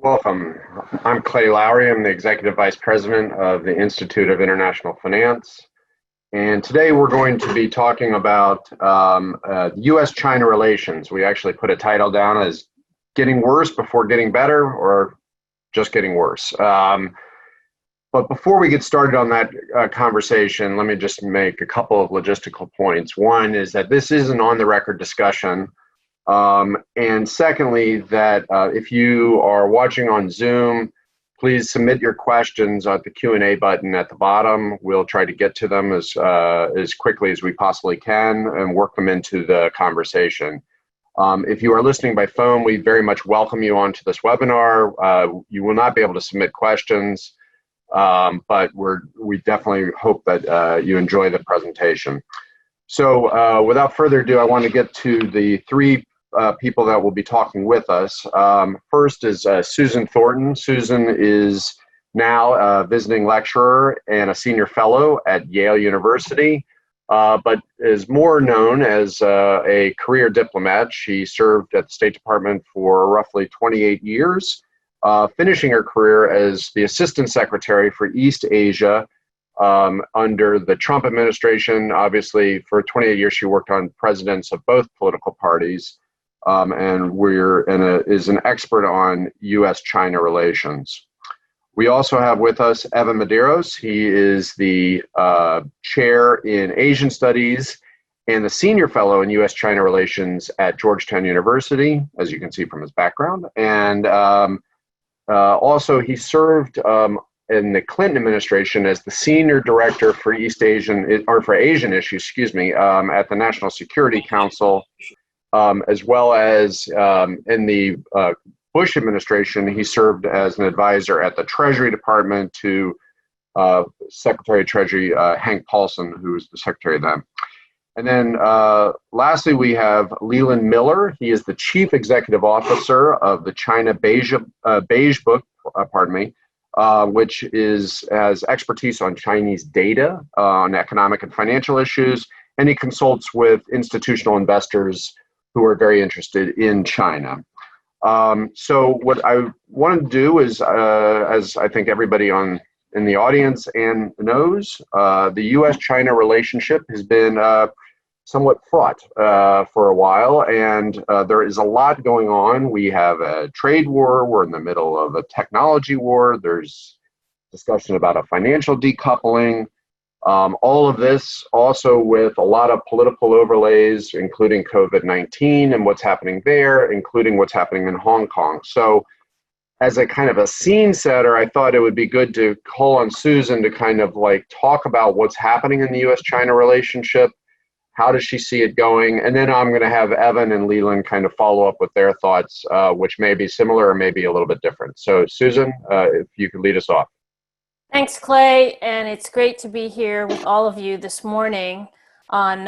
Welcome. I'm Clay Lowry. I'm the Executive Vice President of the Institute of International Finance. And today we're going to be talking about U.S.-China relations. We actually put a title down as Getting Worse Before Getting Better, or Just Getting Worse. But before we get started on that conversation, let me just make a couple of logistical points. One is that this is an on-the-record discussion. And secondly, that if you are watching on Zoom, please submit your questions at the Q&A button at the bottom. We'll try to get to them as quickly as we possibly can and work them into the conversation. If you are listening by phone, we very much welcome you onto this webinar. You will not be able to submit questions, but we definitely hope that you enjoy the presentation. So without further ado, I want to get to the three people that will be talking with us. First is Susan Thornton. Susan is now a visiting lecturer and a senior fellow at Yale University, but is more known as a career diplomat. She served at the State Department for roughly 28 years, finishing her career as the Assistant Secretary for East Asia under the Trump administration. Obviously, for 28 years, she worked on presidents of both political parties. And is an expert on U.S.-China relations. We also have with us Evan Medeiros. He is the chair in Asian Studies and the senior fellow in U.S.-China relations at Georgetown University, as you can see from his background. And also he served in the Clinton administration as the senior director for Asian issues, at the National Security Council. As well as in the Bush administration, he served as an advisor at the Treasury Department to Secretary of Treasury Hank Paulson, who was the secretary then. And then lastly, we have Leland Miller. He is the Chief Executive Officer of the China Beige Book, which has expertise on Chinese data, on economic and financial issues, and he consults with institutional investors who are very interested in China. So what I want to do is, as I think everybody in the audience knows, the U.S.-China relationship has been somewhat fraught for a while, and there is a lot going on. We have a trade war. We're in the middle of a technology war. There's discussion about a financial decoupling. All of this also with a lot of political overlays, including COVID-19 and what's happening there, including what's happening in Hong Kong. So as a kind of a scene setter, I thought it would be good to call on Susan to kind of like talk about what's happening in the U.S.-China relationship. How does she see it going? And then I'm going to have Evan and Leland kind of follow up with their thoughts, which may be similar or maybe a little bit different. So Susan, if you could lead us off. Thanks, Clay, and it's great to be here with all of you this morning on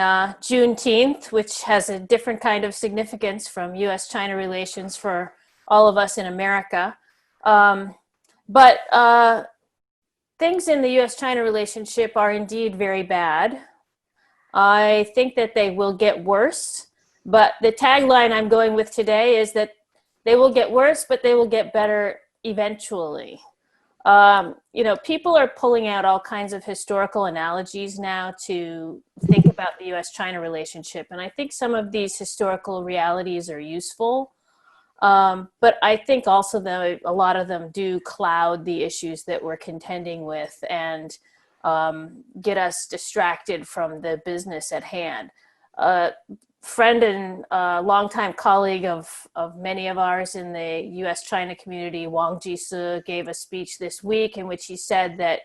Juneteenth, which has a different kind of significance from U.S.-China relations for all of us in America. But things in the U.S.-China relationship are indeed very bad. I think that they will get worse, but the tagline I'm going with today is that they will get worse, but they will get better eventually. People are pulling out all kinds of historical analogies now to think about the U.S.-China relationship. And I think some of these historical realities are useful. But I think also that a lot of them do cloud the issues that we're contending with and get us distracted from the business at hand. Friend and longtime colleague of many of ours in the U.S.-China community, Wang Jisi, gave a speech this week in which he said that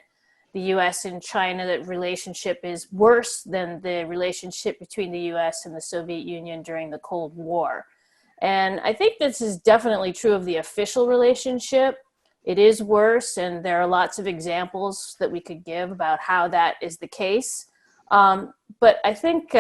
the U.S. and China relationship is worse than the relationship between the U.S. and the Soviet Union during the Cold War. And I think this is definitely true of the official relationship. It is worse, and there are lots of examples that we could give about how that is the case. But I think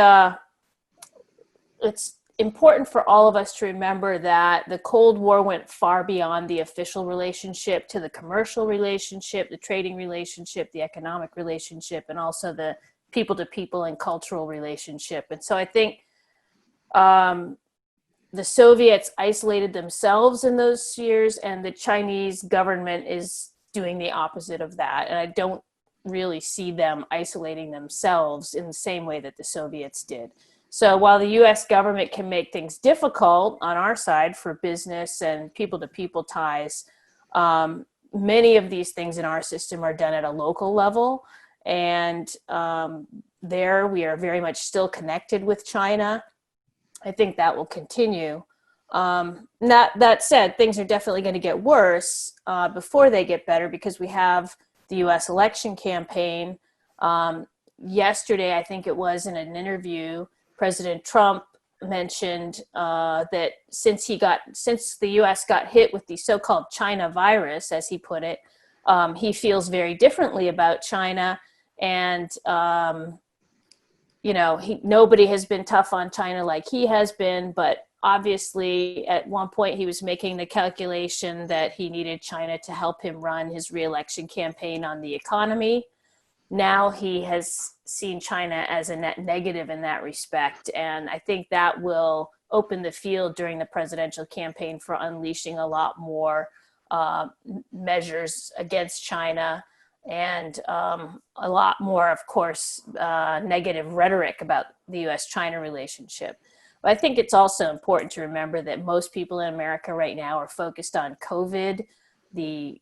it's important for all of us to remember that the Cold War went far beyond the official relationship to the commercial relationship, the trading relationship, the economic relationship, and also the people-to-people and cultural relationship. And so I think the Soviets isolated themselves in those years, and the Chinese government is doing the opposite of that. And I don't really see them isolating themselves in the same way that the Soviets did. So while the US government can make things difficult on our side for business and people to people ties, many of these things in our system are done at a local level. And there we are very much still connected with China. I think that will continue. That said, things are definitely going to get worse before they get better, because we have the US election campaign. Yesterday, I think it was, in an interview, President Trump mentioned that since the US got hit with the so-called China virus, as he put it, he feels very differently about China. And nobody has been tough on China like he has been, but obviously at one point he was making the calculation that he needed China to help him run his re-election campaign on the economy. Now he has seen China as a net negative in that respect. And I think that will open the field during the presidential campaign for unleashing a lot more measures against China, and a lot more, of course, negative rhetoric about the US-China relationship. But I think it's also important to remember that most people in America right now are focused on COVID, the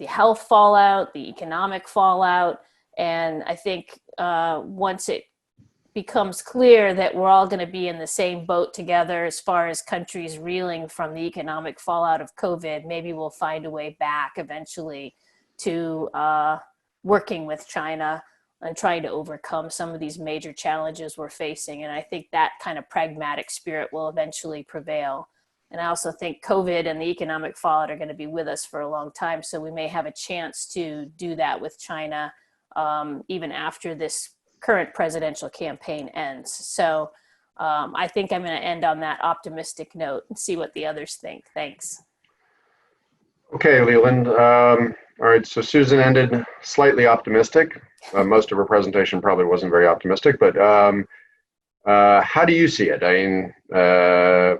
health fallout, the economic fallout. And I think once it becomes clear that we're all going to be in the same boat together as far as countries reeling from the economic fallout of COVID, maybe we'll find a way back eventually to working with China and trying to overcome some of these major challenges we're facing. And I think that kind of pragmatic spirit will eventually prevail. And I also think COVID and the economic fallout are going to be with us for a long time. So we may have a chance to do that with China even after this current presidential campaign ends. So I think I'm going to end on that optimistic note and see what the others think. Thanks. Okay, Leland. All right, so Susan ended slightly optimistic. Most of her presentation probably wasn't very optimistic, but how do you see it? I mean,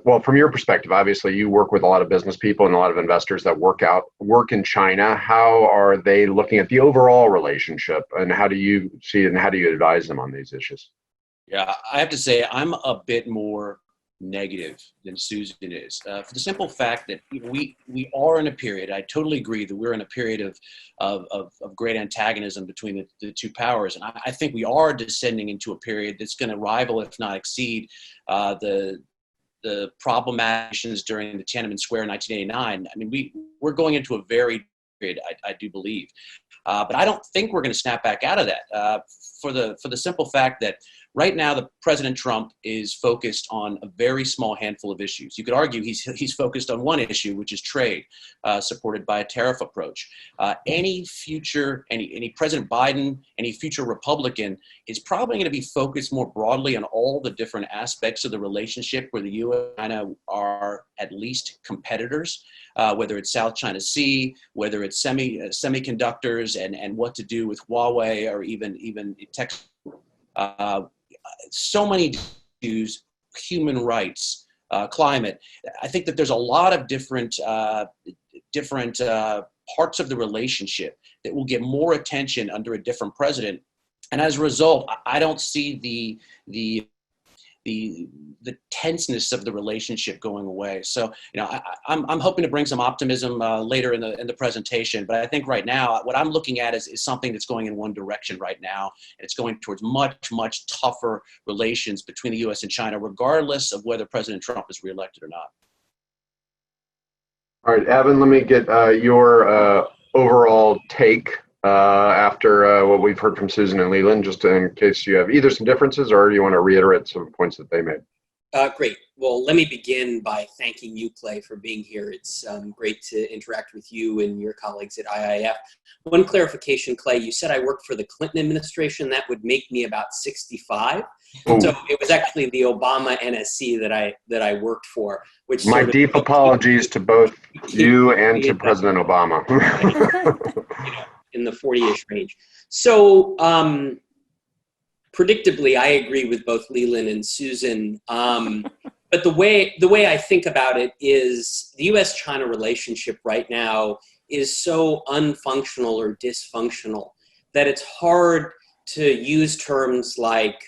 well, from your perspective, obviously you work with a lot of business people and a lot of investors that work in China. How are they looking at the overall relationship, and how do you see it, and how do you advise them on these issues? Yeah, I have to say I'm a bit more negative than Susan is, for the simple fact that we are in a period. I totally agree that we're in a period of great antagonism between the two powers, and I think we are descending into a period that's going to rival, if not exceed, the problematics during the Tiananmen Square in 1989. I mean, we're going into a very period, I do believe, but I don't think we're going to snap back out of that for the simple fact that right now, the President Trump is focused on a very small handful of issues. You could argue he's focused on one issue, which is trade, supported by a tariff approach. Any President Biden, any future Republican is probably going to be focused more broadly on all the different aspects of the relationship where the U.S. and China are at least competitors, whether it's South China Sea, whether it's semiconductors, and what to do with Huawei, or even tech. So many issues, human rights, climate. I think that there's a lot of different parts of the relationship that will get more attention under a different president. And as a result, I don't see the tenseness of the relationship going away. So, I'm hoping to bring some optimism later in the presentation. But I think right now, what I'm looking at is something that's going in one direction right now. It's going towards much, much tougher relations between the U.S. and China, regardless of whether President Trump is reelected or not. All right, Evan, let me get your overall take after what we've heard from Susan and Leland, just in case you have either some differences or you want to reiterate some points that they made. Great. Well, let me begin by thanking you, Clay, for being here. It's great to interact with you and your colleagues at IIF. One clarification, Clay, you said I worked for the Clinton administration. That would make me about 65. Ooh. So it was actually the Obama NSC that I worked for. Which my deep apologies to both you and to President Obama. In the 40-ish range. So predictably, I agree with both Leland and Susan. But But the way I think about it is the U.S.-China relationship right now is so unfunctional or dysfunctional that it's hard to use terms like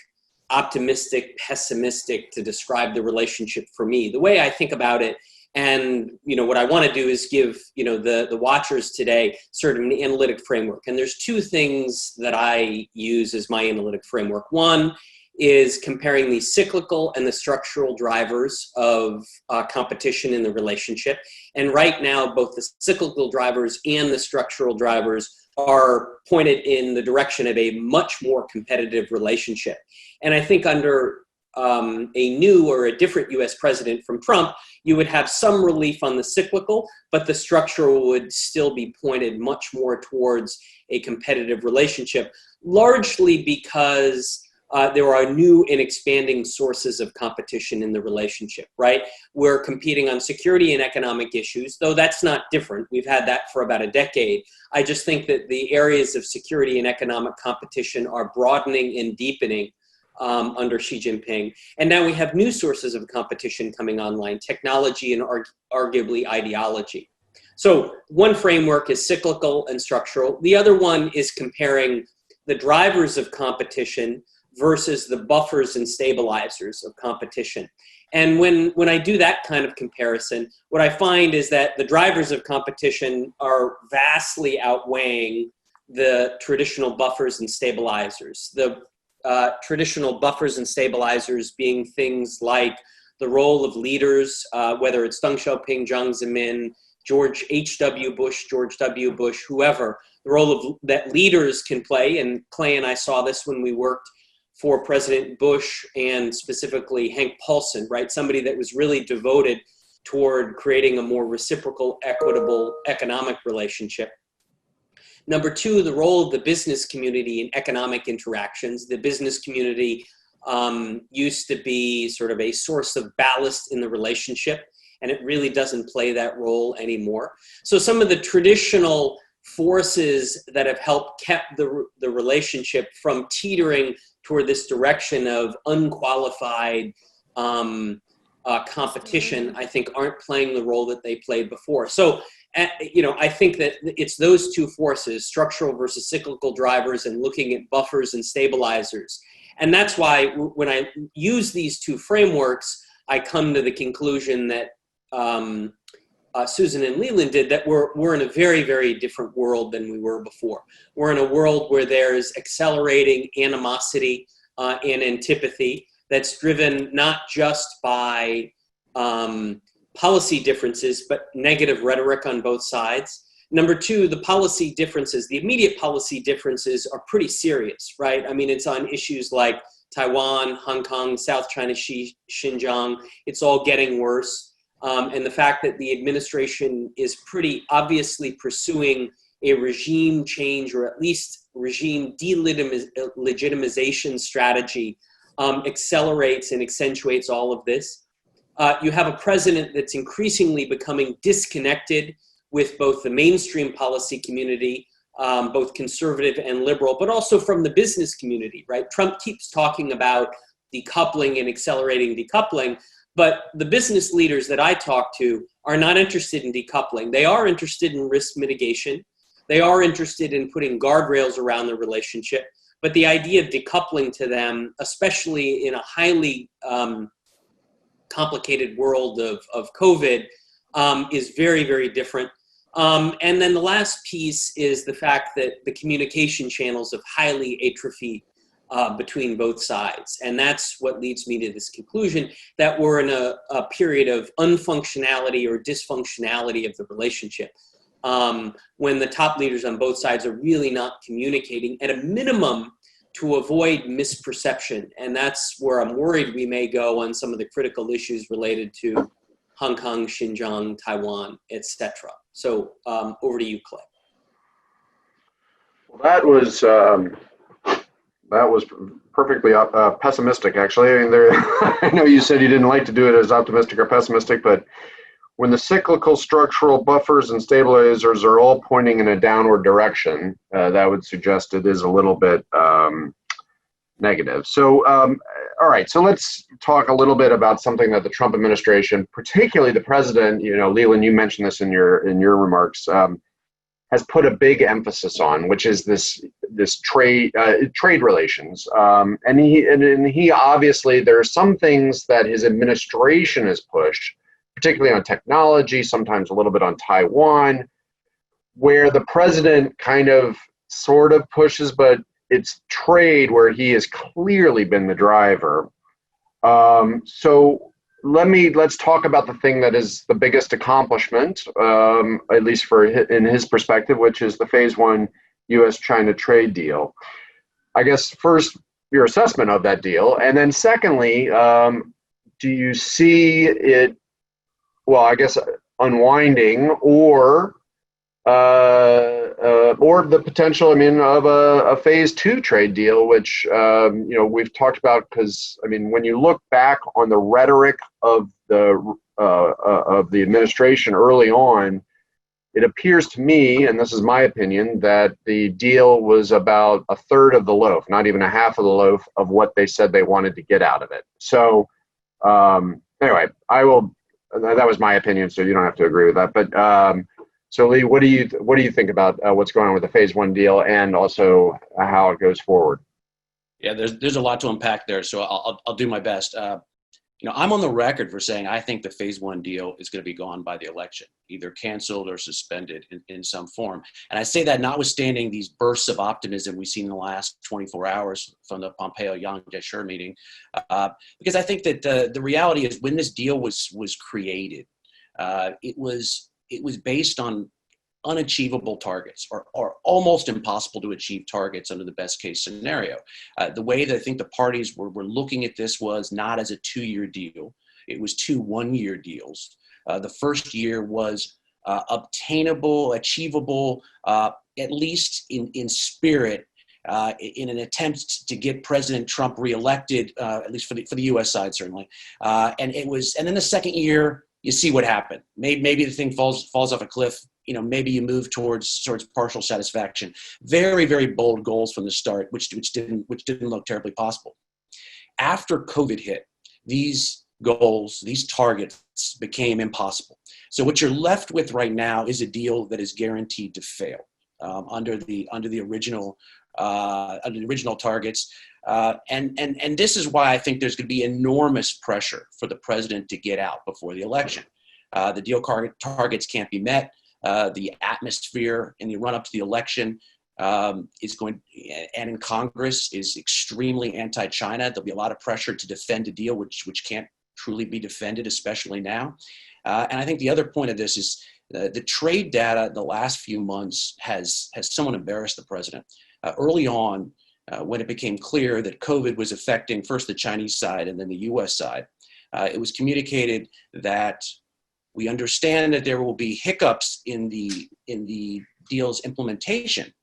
optimistic, pessimistic to describe the relationship for me. The way I think about it, and what I want to do is give the watchers today sort of an analytic framework. And there's two things that I use as my analytic framework. One is comparing the cyclical and the structural drivers of competition in the relationship. And right now, both the cyclical drivers and the structural drivers are pointed in the direction of a much more competitive relationship. And I think under a new or a different US president from Trump, you would have some relief on the cyclical, but the structural would still be pointed much more towards a competitive relationship, largely because there are new and expanding sources of competition in the relationship, right? We're competing on security and economic issues, though that's not different. We've had that for about a decade. I just think that the areas of security and economic competition are broadening and deepening under Xi Jinping. And now we have new sources of competition coming online, technology and arguably ideology. So one framework is cyclical and structural. The other one is comparing the drivers of competition versus the buffers and stabilizers of competition. And when I do that kind of comparison, what I find is that the drivers of competition are vastly outweighing the traditional buffers and stabilizers. The traditional buffers and stabilizers being things like the role of leaders, whether it's Deng Xiaoping, Jiang Zemin, George H.W. Bush, George W. Bush, whoever, the role that leaders can play. And Clay and I saw this when we worked for President Bush and specifically Hank Paulson, right? Somebody that was really devoted toward creating a more reciprocal, equitable economic relationship. Number two, the role of the business community in economic interactions. The business community used to be sort of a source of ballast in the relationship, and it really doesn't play that role anymore. So some of the traditional forces that have helped kept the relationship from teetering toward this direction of unqualified competition, I think aren't playing the role that they played before. So, I think that it's those two forces, structural versus cyclical drivers, and looking at buffers and stabilizers. And that's why when I use these two frameworks, I come to the conclusion that Susan and Leland did, that we're in a very, very different world than we were before. We're in a world where there's accelerating animosity and antipathy that's driven not just by policy differences, but negative rhetoric on both sides. Number two, the policy differences, the immediate policy differences are pretty serious, right? I mean, it's on issues like Taiwan, Hong Kong, South China Sea, Xinjiang. It's all getting worse. And the fact that the administration is pretty obviously pursuing a regime change, or at least regime delegitimization strategy, accelerates and accentuates all of this. You have a president that's increasingly becoming disconnected with both the mainstream policy community, both conservative and liberal, but also from the business community, right? Trump keeps talking about decoupling and accelerating decoupling, but the business leaders that I talk to are not interested in decoupling. They are interested in risk mitigation. They are interested in putting guardrails around the relationship. But the idea of decoupling to them, especially in a highly complicated world of COVID, is very, very different. And then the last piece is the fact that the communication channels have highly atrophied between both sides. And that's what leads me to this conclusion that we're in a period of unfunctionality or dysfunctionality of the relationship, when the top leaders on both sides are really not communicating at a minimum to avoid misperception. And that's where I'm worried we may go on some of the critical issues related to Hong Kong, Xinjiang, Taiwan, etc. So over to you, Clay. Well, that was perfectly pessimistic, actually. I mean, I know you said you didn't like to do it as optimistic or pessimistic, but when the cyclical, structural, buffers, and stabilizers are all pointing in a downward direction, that would suggest it is a little bit negative. So all right, so let's talk a little bit about something that the Trump administration, particularly the president, Leland, you mentioned this in your remarks, has put a big emphasis on, which is this trade relations. And he obviously, there are some things that his administration has pushed, particularly on technology, sometimes a little bit on Taiwan, where the president kind of sort of pushes, but it's trade where he has clearly been the driver. So let's talk about the thing that is the biggest accomplishment, at least in his perspective, which is the Phase 1 U.S.-China trade deal. I guess first, your assessment of that deal, and then secondly, do you see it, well, I guess unwinding or the potential, of a Phase 2 trade deal, which we've talked about, because when you look back on the rhetoric of the administration early on, it appears to me, and this is my opinion, that the deal was about a third of the loaf, not even a half of the loaf of what they said they wanted to get out of it. So anyway, that was my opinion, so you don't have to agree with that. But so Lee, what do you think about what's going on with the Phase 1 deal and also how it goes forward? Yeah, there's a lot to unpack there, so I'll do my best. I'm on the record for saying I think the Phase 1 deal is going to be gone by the election, either canceled or suspended in some form. And I say that notwithstanding these bursts of optimism we've seen in the last 24 hours from the Pompeo-Yang Jieshi meeting, because I think that the reality is when this deal was created, it was based on unachievable targets or almost impossible to achieve targets under the best case scenario. The way that I think the parties were looking at this was not as a 2-year deal. It was 2 1-year deals. The first year was obtainable, achievable, at least in spirit, in an attempt to get President Trump reelected, at least for the U.S. side, certainly. And then the second year, you see what happened. Maybe the thing falls off a cliff. Maybe you move towards partial satisfaction. Very, very bold goals from the start, which didn't look terribly possible. After COVID hit, these goals, these targets became impossible. So what you're left with right now is a deal that is guaranteed to fail under the original targets. And this is why I think there's going to be enormous pressure for the president to get out before the election. The deal targets can't be met. The atmosphere in the run-up to the election is going, and in Congress, is extremely anti-China. There'll be a lot of pressure to defend a deal which can't truly be defended, especially now. And I think the other point of this is the trade data the last few months has somewhat embarrassed the president. Early on, when it became clear that COVID was affecting first the Chinese side and then the U.S. side, it was communicated that we understand that there will be hiccups in the deal's implementation,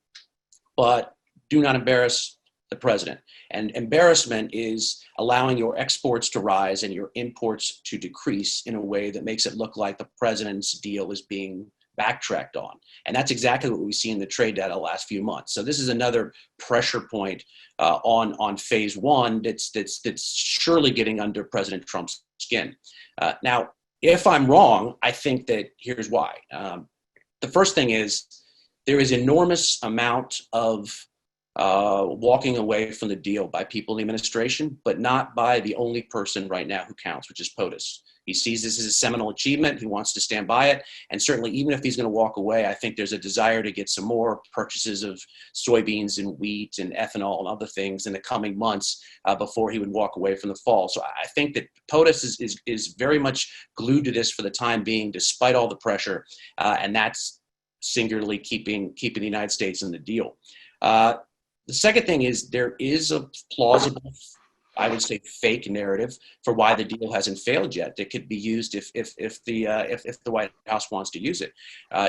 but do not embarrass the president. And embarrassment is allowing your exports to rise and your imports to decrease in a way that makes it look like the president's deal is being backtracked on. And that's exactly what we see in the trade data the last few months. So this is another pressure point on Phase 1 that's surely getting under President Trump's skin. Now, if I'm wrong, I think that here's why. The first thing is there is enormous amount of walking away from the deal by people in the administration, but not by the only person right now who counts, which is POTUS. He sees this as a seminal achievement. He wants to stand by it. And certainly, even if he's going to walk away, I think there's a desire to get some more purchases of soybeans and wheat and ethanol and other things in the coming months before he would walk away from the fall. So I think that POTUS is very much glued to this for the time being, despite all the pressure. And that's singularly keeping the United States in the deal. The second thing is there is a plausible, I would say, fake narrative for why the deal hasn't failed yet that could be used if the White House wants to use it.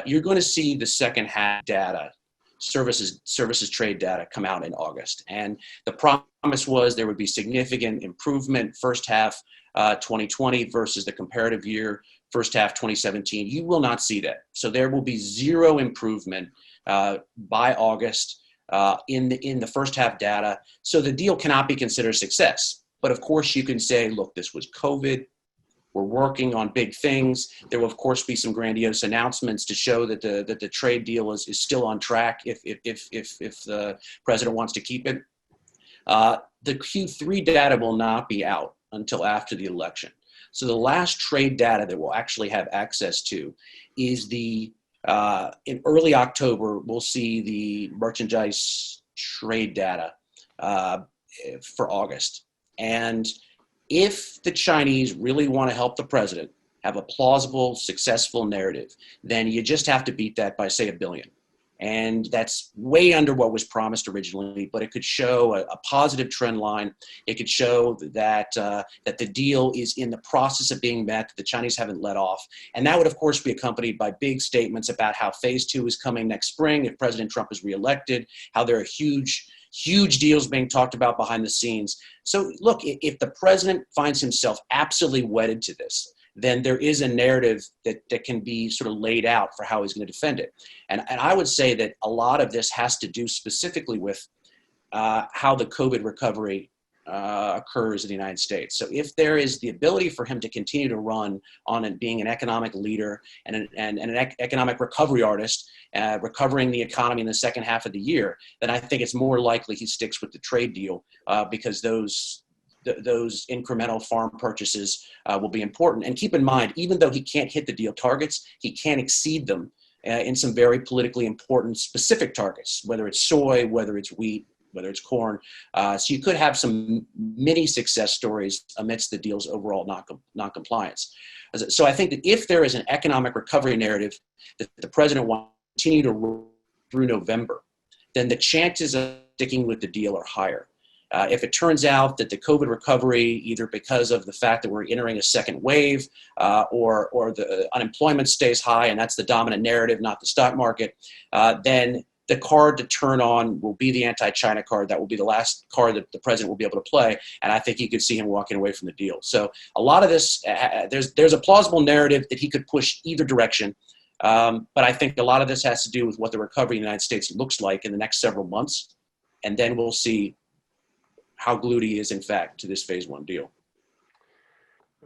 You're going to see the second half data, services trade data, come out in August, and the promise was there would be significant improvement first half 2020 versus the comparative year first half 2017. You will not see that. So there will be zero improvement by August in the first half data. So the deal cannot be considered a success. But of course, you can say, look, this was COVID. We're working on big things. There will, of course, be some grandiose announcements to show that the trade deal is still on track if the president wants to keep it. The Q3 data will not be out until after the election. So the last trade data that we'll actually have access to is in early October, we'll see the merchandise trade data for August. And if the Chinese really want to help the president have a plausible, successful narrative, then you just have to beat that by, say, $1 billion. And that's way under what was promised originally, but it could show a positive trend line. It could show that the deal is in the process of being met, that the Chinese haven't let off. And that would, of course, be accompanied by big statements about how phase 2 is coming next spring if President Trump is reelected, how there are huge deals being talked about behind the scenes. So look, if the president finds himself absolutely wedded to this, then there is a narrative that can be sort of laid out for how he's going to defend it. And I would say that a lot of this has to do specifically with how the COVID recovery occurs in the United States. So if there is the ability for him to continue to run on it being an economic leader and an economic recovery artist, recovering the economy in the second half of the year, then I think it's more likely he sticks with the trade deal because those incremental farm purchases will be important. And keep in mind, even though he can't hit the deal targets, he can exceed them in some very politically important specific targets, whether it's soy, whether it's wheat, whether it's corn. So you could have some mini success stories amidst the deal's overall non-compliance. So I think that if there is an economic recovery narrative that the president wants to continue to run through November, then the chances of sticking with the deal are higher. If it turns out that the COVID recovery, either because of the fact that we're entering a second wave or the unemployment stays high and that's the dominant narrative, not the stock market, then the card to turn on will be the anti-China card. That will be the last card that the president will be able to play. And I think you could see him walking away from the deal. So a lot of this, there's a plausible narrative that he could push either direction. But I think a lot of this has to do with what the recovery in the United States looks like in the next several months. And then we'll see how glued he is, in fact, to this phase 1 deal.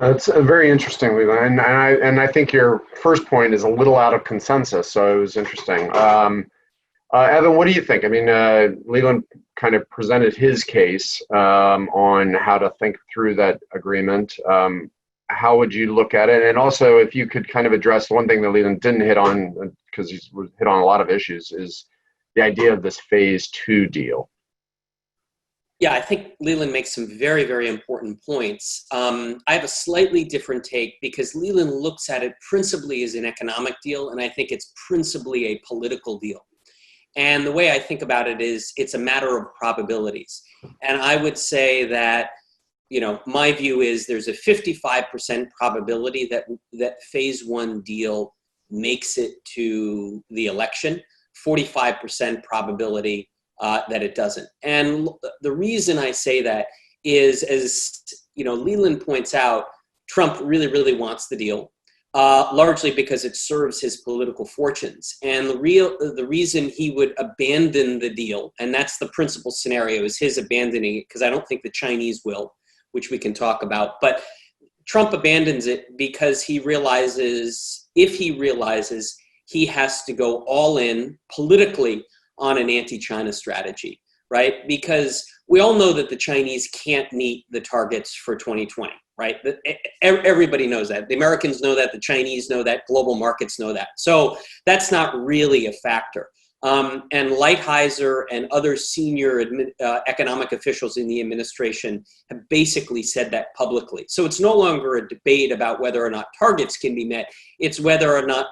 That's very interesting, Leland. And I think your first point is a little out of consensus, so it was interesting. Evan, what do you think? I mean, Leland kind of presented his case on how to think through that agreement. How would you look at it? And also, if you could kind of address one thing that Leland didn't hit on, because he's hit on a lot of issues, is the idea of this phase 2 deal. Yeah, I think Leland makes some very, very important points. I have a slightly different take because Leland looks at it principally as an economic deal, and I think it's principally a political deal. And the way I think about it is it's a matter of probabilities. And I would say that, my view is there's a 55% probability that phase 1 deal makes it to the election, 45% probability that it doesn't. And the reason I say that is, as Leland points out, Trump really, really wants the deal, largely because it serves his political fortunes. And the reason he would abandon the deal, and that's the principal scenario, is his abandoning it, because I don't think the Chinese will, which we can talk about. But Trump abandons it because he realizes he has to go all in politically on an anti-China strategy, right? Because we all know that the Chinese can't meet the targets for 2020, right? Everybody knows that. The Americans know that, the Chinese know that, global markets know that. So that's not really a factor. And Lighthizer and other senior economic officials in the administration have basically said that publicly. So it's no longer a debate about whether or not targets can be met. It's whether or not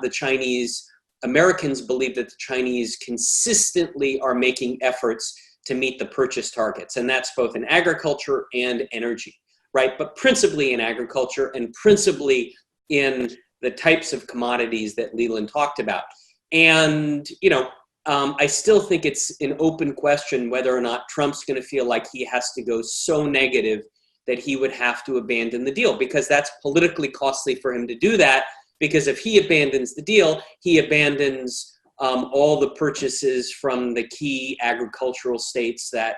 Americans believe that the Chinese consistently are making efforts to meet the purchase targets. And that's both in agriculture and energy, right? But principally in agriculture and principally in the types of commodities that Leland talked about. And, I still think it's an open question whether or not Trump's going to feel like he has to go so negative that he would have to abandon the deal, because that's politically costly for him to do that. Because if he abandons the deal, he abandons all the purchases from the key agricultural states that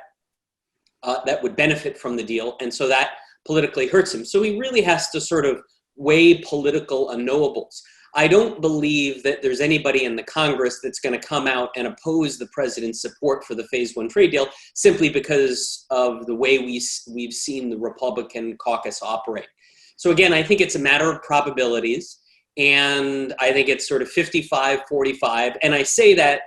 that would benefit from the deal. And so that politically hurts him. So he really has to sort of weigh political unknowables. I don't believe that there's anybody in the Congress that's going to come out and oppose the president's support for the phase one trade deal simply because of the way we've seen the Republican caucus operate. So again, I think it's a matter of probabilities, and I think it's sort of 55-45. And I say that,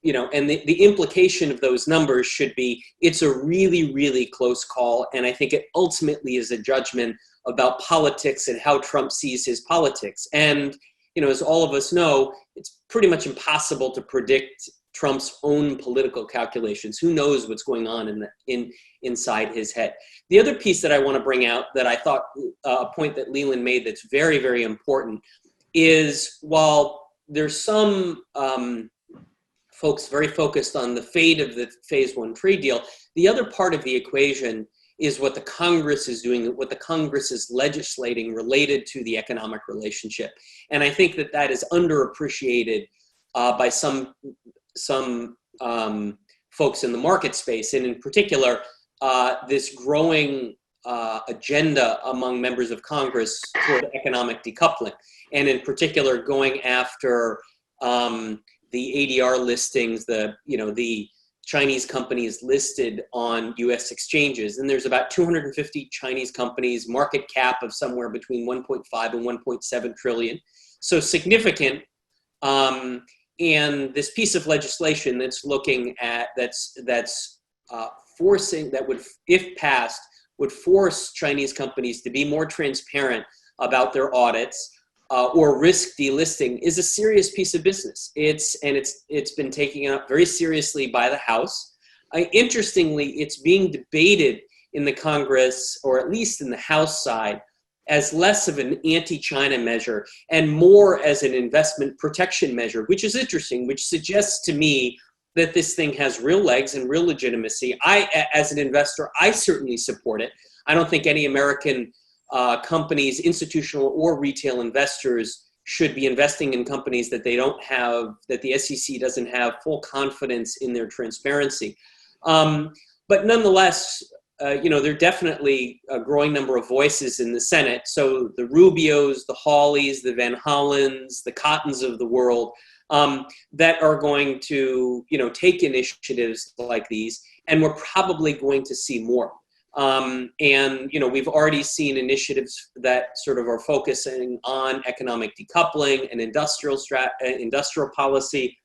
and the implication of those numbers should be it's a really, really close call. And I think it ultimately is a judgment about politics and how Trump sees his politics. And, as all of us know, it's pretty much impossible to predict Trump's own political calculations. Who knows what's going on inside his head? The other piece that I want to bring out that I thought a point that Leland made that's very, very important is while there's some folks very focused on the fate of the phase one trade deal, the other part of the equation is what the Congress is doing, what the Congress is legislating related to the economic relationship. And I think that is underappreciated by some folks in the market space, and in particular, this growing agenda among members of Congress toward economic decoupling, and in particular going after the ADR listings, the Chinese companies listed on U.S. exchanges. And there's about 250 Chinese companies, market cap of somewhere between 1.5 and 1.7 trillion. So significant. And this piece of legislation that's looking at, forcing, that would, if passed, would force Chinese companies to be more transparent about their audits, or risk delisting, is a serious piece of business. It's been taken up very seriously by the House. Interestingly, it's being debated in the Congress, or at least in the House side, as less of an anti-China measure and more as an investment protection measure, which is interesting, which suggests to me that this thing has real legs and real legitimacy. As an investor, I certainly support it. I don't think any American companies, institutional or retail investors, should be investing in companies that that the SEC doesn't have full confidence in their transparency. But nonetheless, there are definitely a growing number of voices in the Senate. So the Rubios, the Hawleys, the Van Hollens, the Cottons of the world, that are going to, take initiatives like these, and we're probably going to see more. We've already seen initiatives that sort of are focusing on economic decoupling and industrial policy.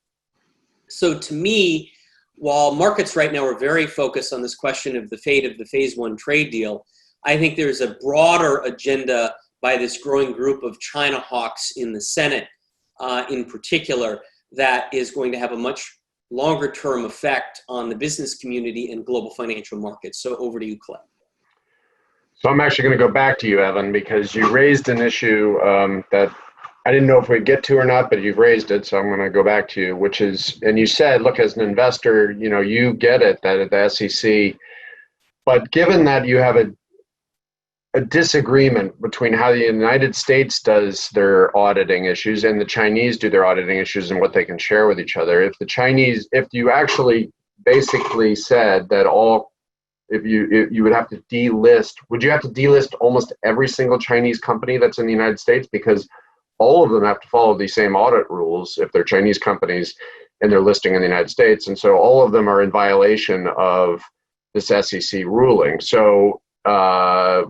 So to me, while markets right now are very focused on this question of the fate of the phase one trade deal, I think there's a broader agenda by this growing group of China hawks in the Senate, in particular, that is going to have a much longer term effect on the business community and global financial markets. So over to you, Clay. So I'm actually going to go back to you, Evan, because you raised an issue that I didn't know if we'd get to or not, but you've raised it. So I'm going to go back to you, which is, and you said, look, as an investor, you get it that at the SEC, but given that you have a disagreement between how the United States does their auditing issues and the Chinese do their auditing issues and what they can share with each other. If you actually basically said that if you would have to delist, would you have to delist almost every single Chinese company that's in the United States? Because all of them have to follow these same audit rules if they're Chinese companies and they're listing in the United States. And so all of them are in violation of this SEC ruling. So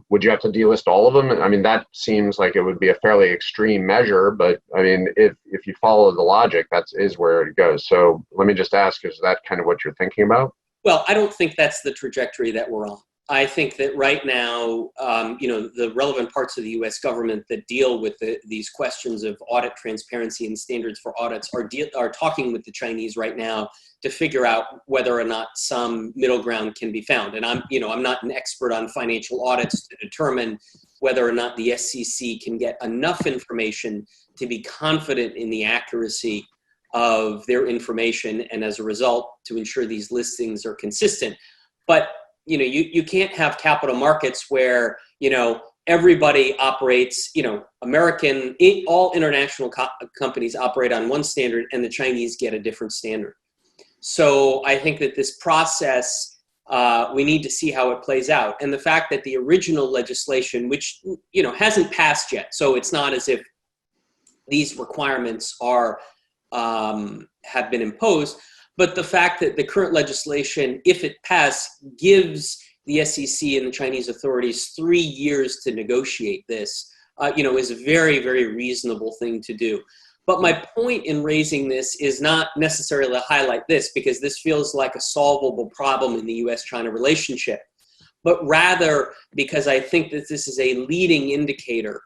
would you have to delist all of them? I mean, that seems like it would be a fairly extreme measure, but I mean, if you follow the logic, that is where it goes. So let me just ask, is that kind of what you're thinking about? Well, I don't think that's the trajectory that we're on. I think that right now, the relevant parts of the U.S. government that deal with these questions of audit transparency and standards for audits are talking with the Chinese right now to figure out whether or not some middle ground can be found. And I'm not an expert on financial audits to determine whether or not the SEC can get enough information to be confident in the accuracy of their information, and as a result, to ensure these listings are consistent. But you can't have capital markets where, everybody operates, all international companies operate on one standard and the Chinese get a different standard. So I think that this process We need to see how it plays out. And the fact that the original legislation, which hasn't passed yet, so it's not as if these requirements are have been imposed, but the fact that the current legislation, if it passed, gives the SEC and the Chinese authorities 3 years to negotiate this, is a very, very reasonable thing to do. But my point in raising this is not necessarily to highlight this, because this feels like a solvable problem in the US-China relationship, but rather because I think that this is a leading indicator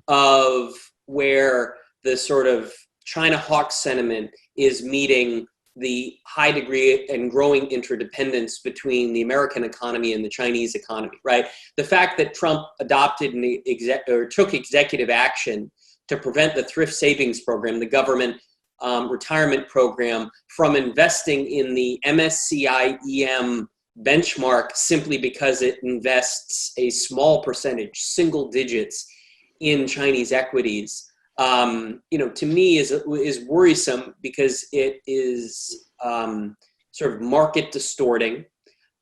of where the sort of China hawk sentiment is meeting the high degree and growing interdependence between the American economy and the Chinese economy, right? The fact that Trump adopted took executive action to prevent the thrift savings program, the government retirement program, from investing in the MSCI EM benchmark simply because it invests a small percentage, single digits, in Chinese equities, to me is worrisome, because it is sort of market distorting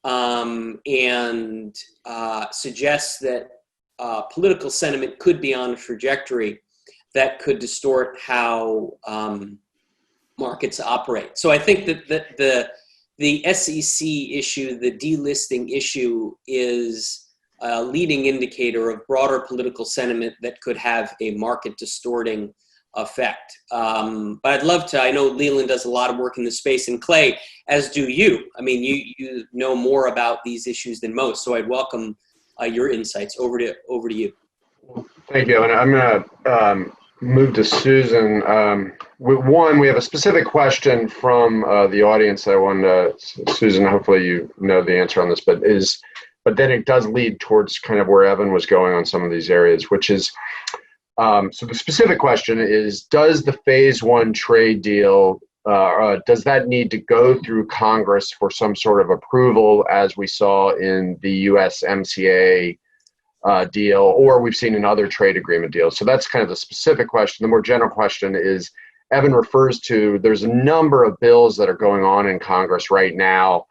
and suggests that political sentiment could be on a trajectory that could distort how markets operate. So I think that the SEC issue, the delisting issue, is a leading indicator of broader political sentiment that could have a market distorting effect. But I'd love to, I know Leland does a lot of work in this space, and Clay, as do you. I mean, you know more about these issues than most, so I'd welcome your insights. Over to you. Thank you. And I'm going to move to Susan. We have a specific question from the audience that I wanted to, Susan, hopefully you know the answer on this, but then it does lead towards kind of where Evan was going on some of these areas, which is, so the specific question is, does the phase one trade deal, does that need to go through Congress for some sort of approval, as we saw in the USMCA deal, or we've seen in other trade agreement deals? So that's kind of the specific question. The more general question is, Evan refers to, there's a number of bills that are going on in Congress right now.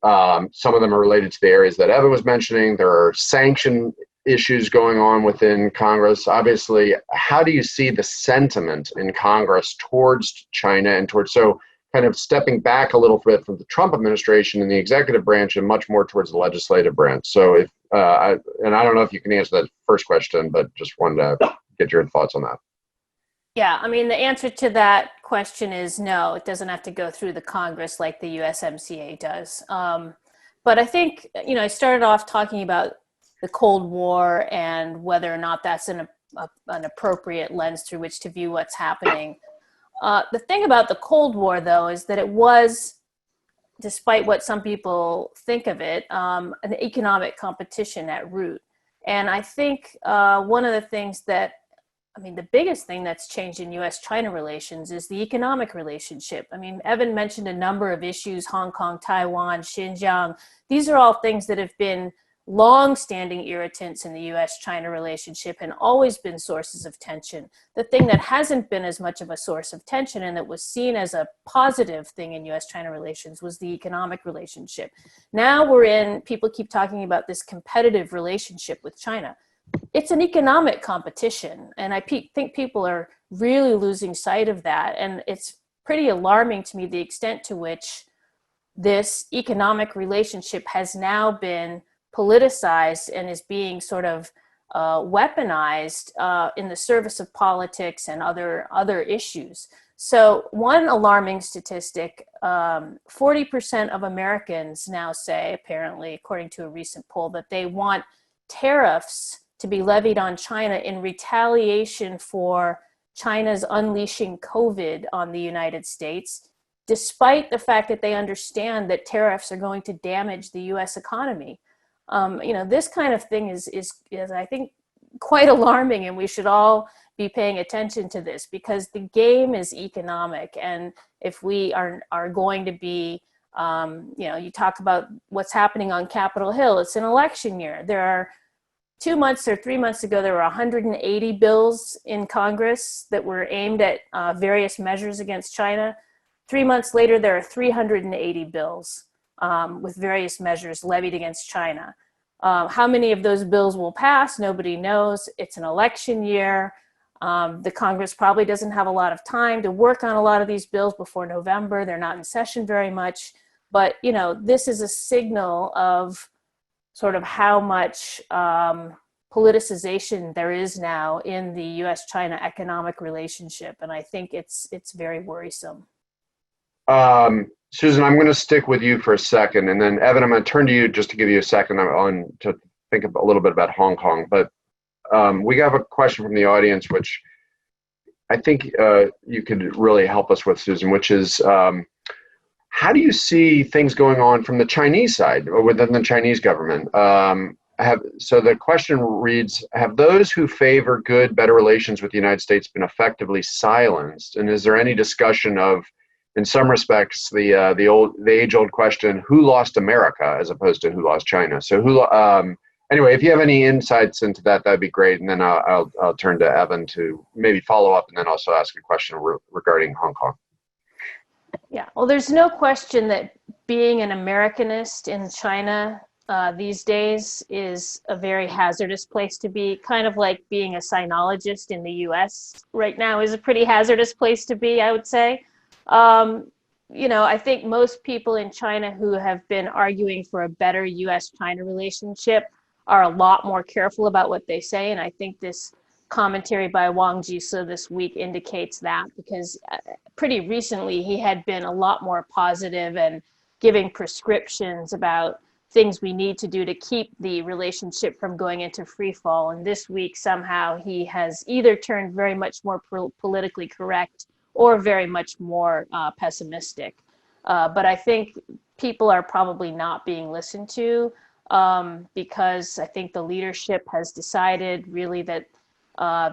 Some of them are related to the areas that Evan was mentioning. There are sanction issues going on within Congress. Obviously, how do you see the sentiment in Congress towards China and towards, so kind of stepping back a little bit from the Trump administration and the executive branch and much more towards the legislative branch? So if, and I don't know if you can answer that first question, but just wanted to get your thoughts on that. Yeah, I mean, the answer to that question is no, it doesn't have to go through the Congress like the USMCA does. But I think, I started off talking about the Cold War and whether or not that's an appropriate lens through which to view what's happening. The thing about the Cold War, though, is that it was, despite what some people think of it, an economic competition at root. And I think one of the things the biggest thing that's changed in US-China relations is the economic relationship. I mean, Evan mentioned a number of issues: Hong Kong, Taiwan, Xinjiang. These are all things that have been long-standing irritants in the US-China relationship and always been sources of tension. The thing that hasn't been as much of a source of tension and that was seen as a positive thing in US-China relations was the economic relationship. Now people keep talking about this competitive relationship with China. It's an economic competition, and I think people are really losing sight of that. And it's pretty alarming to me the extent to which this economic relationship has now been politicized and is being sort of weaponized in the service of politics and other issues. So one alarming statistic, 40% of Americans now say, apparently, according to a recent poll, that they want tariffs to be levied on China in retaliation for China's unleashing COVID on the United States, despite the fact that they understand that tariffs are going to damage the US economy. This kind of thing is I think, quite alarming, and we should all be paying attention to this, because the game is economic. And if we are going to be, you talk about what's happening on Capitol Hill, it's an election year. There are 2 months or 3 months ago, there were 180 bills in Congress that were aimed at various measures against China. 3 months later, there are 380 bills. with various measures levied against China. How many of those bills will pass? Nobody knows. It's an election year. The Congress probably doesn't have a lot of time to work on a lot of these bills before November. They're not in session very much. But, you know, this is a signal of sort of how much politicization there is now in the U.S.-China economic relationship. And I think it's very worrisome. Susan, I'm going to stick with you for a second. And then, Evan, I'm going to turn to you just to give you a second on to think a little bit about Hong Kong. But we have a question from the audience, which I think you could really help us with, Susan, which is how do you see things going on from the Chinese side or within the Chinese government? So the question reads, have those who favor better relations with the United States been effectively silenced? And is there any discussion of, in some respects, the age-old question, who lost America as opposed to who lost China? So anyway, if you have any insights into that, that'd be great. And then I'll turn to Evan to maybe follow up and then also ask a question regarding Hong Kong. Yeah, well, there's no question that being an Americanist in China these days is a very hazardous place to be, kind of like being a sinologist in the US right now is a pretty hazardous place to be, I would say. You know, I think most people in China who have been arguing for a better US-China relationship are a lot more careful about what they say. And I think this commentary by Wang Jise this week indicates that, because pretty recently he had been a lot more positive and giving prescriptions about things we need to do to keep the relationship from going into free fall. And this week, somehow he has either turned very much more politically correct or very much more pessimistic. But I think people are probably not being listened to because I think the leadership has decided really that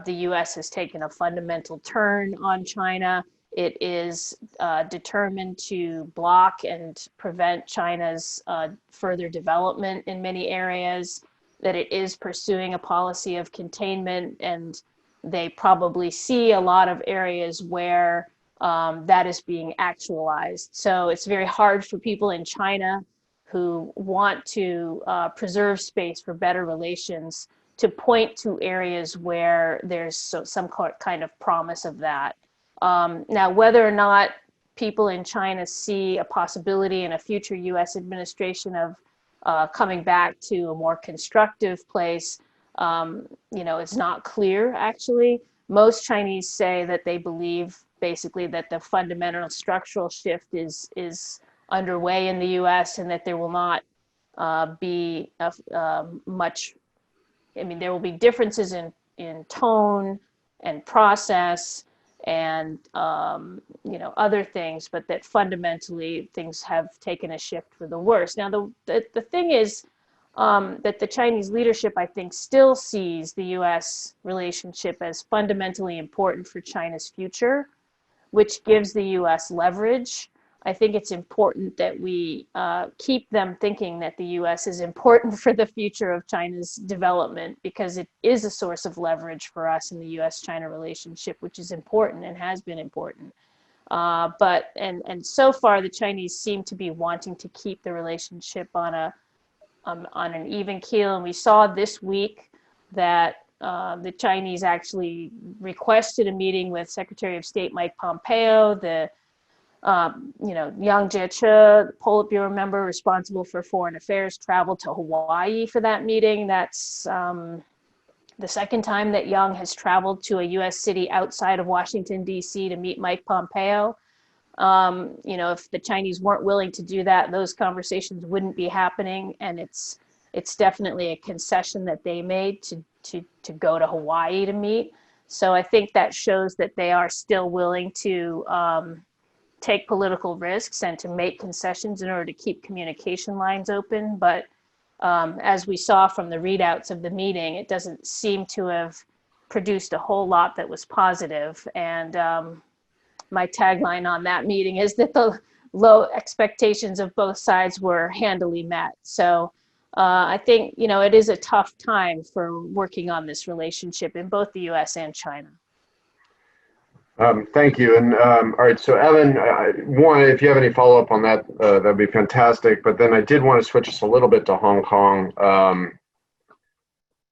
the US has taken a fundamental turn on China. It is determined to block and prevent China's further development in many areas, that it is pursuing a policy of containment, and they probably see a lot of areas where that is being actualized. So it's very hard for people in China who want to preserve space for better relations to point to areas where there's some kind of promise of that. Now, whether or not people in China see a possibility in a future US administration of coming back to a more constructive place, you know, it's not clear, actually. Most Chinese say that they believe basically that the fundamental structural shift is underway in the US and that there will not be much, I mean, there will be differences in tone and process and you know, other things, but that fundamentally things have taken a shift for the worse. Now, the thing is that the Chinese leadership, I think, still sees the US relationship as fundamentally important for China's future, which gives the US leverage. I think it's important that we keep them thinking that the US is important for the future of China's development, because it is a source of leverage for us in the US-China relationship, which is important and has been important. But so far, the Chinese seem to be wanting to keep the relationship on an even keel. And we saw this week that the Chinese actually requested a meeting with Secretary of State Mike Pompeo, you know, Yang Jiechi, Politburo member responsible for foreign affairs, traveled to Hawaii for that meeting. That's the second time that Yang has traveled to a US city outside of Washington, D.C. to meet Mike Pompeo. You know, if the Chinese weren't willing to do that, those conversations wouldn't be happening. And it's definitely a concession that they made to go to Hawaii to meet. So I think that shows that they are still willing to take political risks and to make concessions in order to keep communication lines open. But as we saw from the readouts of the meeting, it doesn't seem to have produced a whole lot that was positive. And my tagline on that meeting is that the low expectations of both sides were handily met. So I think, you know, it is a tough time for working on this relationship in both the US and China. Thank you. And all right, so Evan, one, if you have any follow-up on that, that'd be fantastic. But then I did want to switch us a little bit to Hong Kong.